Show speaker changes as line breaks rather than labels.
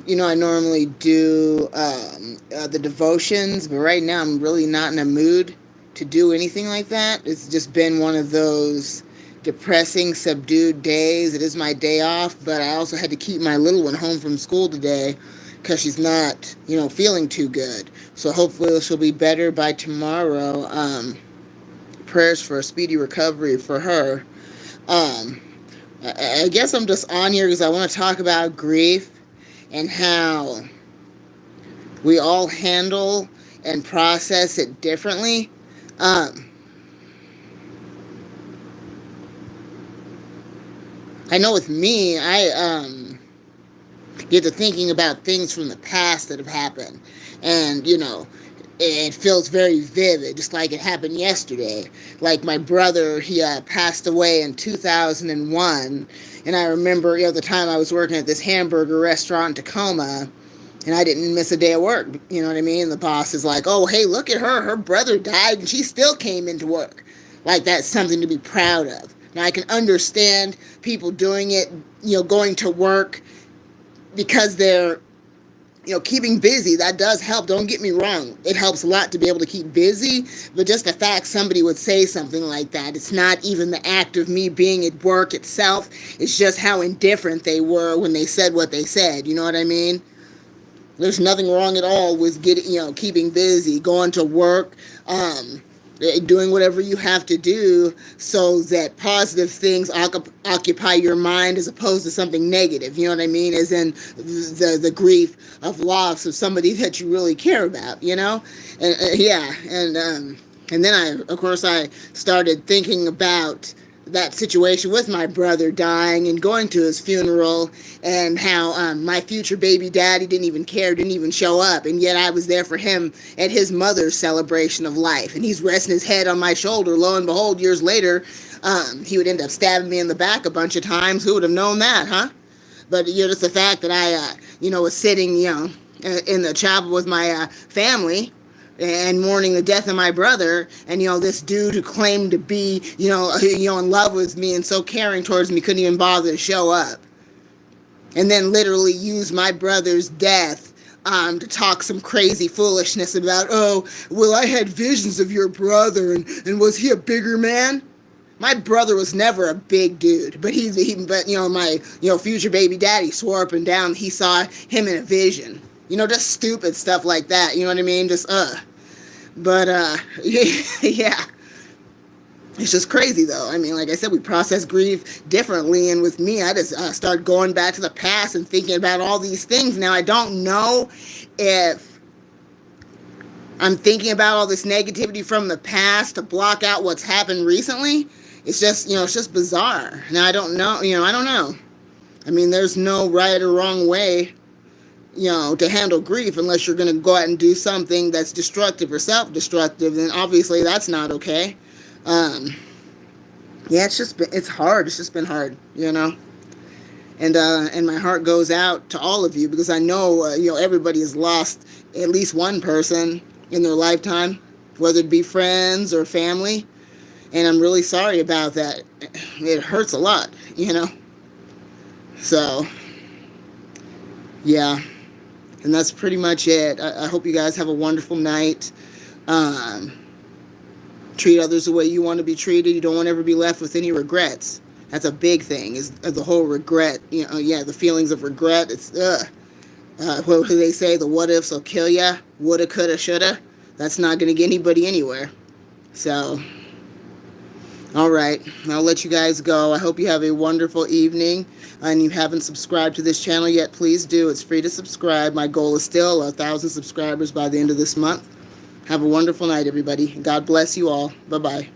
I normally do the devotions, but right now I'm really not in a mood to do anything like that. It's just been one of those depressing, subdued days. It is my day off, but I also had to keep my little one home from school today because she's not, feeling too good. So hopefully she'll be better by tomorrow. Prayers for a speedy recovery for her. Um, I guess I'm just on here because I want to talk about grief and how we all handle and process it differently. Um, I know with me, I get to thinking about things from the past that have happened, and it feels very vivid, just like it happened yesterday. Like my brother, he passed away in 2001, and I remember the time I was working at this hamburger restaurant in Tacoma, and I didn't miss a day of work. You know what I mean? The boss is like, "Oh, hey, look at her. Her brother died, and she still came into work." Like that's something to be proud of. Now I can understand people doing it, going to work because they're keeping busy. That does help. Don't get me wrong. It helps a lot to be able to keep busy. But just the fact somebody would say something like that, it's not even the act of me being at work itself. It's just how indifferent they were when they said what they said. You know what I mean? There's nothing wrong at all with keeping busy, going to work, doing whatever you have to do so that positive things occupy your mind as opposed to something negative. You know what I mean? As in the grief of loss of somebody that you really care about. And then I started thinking about that situation with my brother dying and going to his funeral, and how my future baby daddy didn't even care, didn't even show up, and yet I was there for him at his mother's celebration of life, and he's resting his head on my shoulder. Lo and behold, years later, he would end up stabbing me in the back a bunch of times. Who would have known that, huh? But just the fact that I was sitting in the chapel with my family and mourning the death of my brother, and this dude who claimed to be in love with me and so caring towards me couldn't even bother to show up, and then literally use my brother's death to talk some crazy foolishness about, "Oh, well, I had visions of your brother, and was he a bigger man?" My brother was never a big dude, but my future baby daddy swore up and down he saw him in a vision. Just stupid stuff like that. You know what I mean? But, yeah. It's just crazy, though. I mean, like I said, we process grief differently. And with me, I just start going back to the past and thinking about all these things. Now, I don't know if I'm thinking about all this negativity from the past to block out what's happened recently. It's just, it's just bizarre. Now, I don't know. I don't know. I mean, there's no right or wrong way to handle grief, unless you're going to go out and do something that's destructive or self-destructive, then obviously that's not okay. It's hard. It's just been hard, and my heart goes out to all of you, because I know, everybody has lost at least one person in their lifetime, whether it be friends or family, and I'm really sorry about that. It hurts a lot, so, yeah. And that's pretty much it. I hope you guys have a wonderful night. Treat others the way you want to be treated. You don't want to ever be left with any regrets. That's a big thing, is the whole regret. The feelings of regret. It's, what do they say? The what ifs will kill ya. Woulda, coulda, shoulda. That's not going to get anybody anywhere. So, all right. I'll let you guys go. I hope you have a wonderful evening. And you haven't subscribed to this channel yet, please do. It's free to subscribe. My goal is still 1,000 subscribers by the end of this month. Have a wonderful night, everybody. God bless you all. Bye-bye.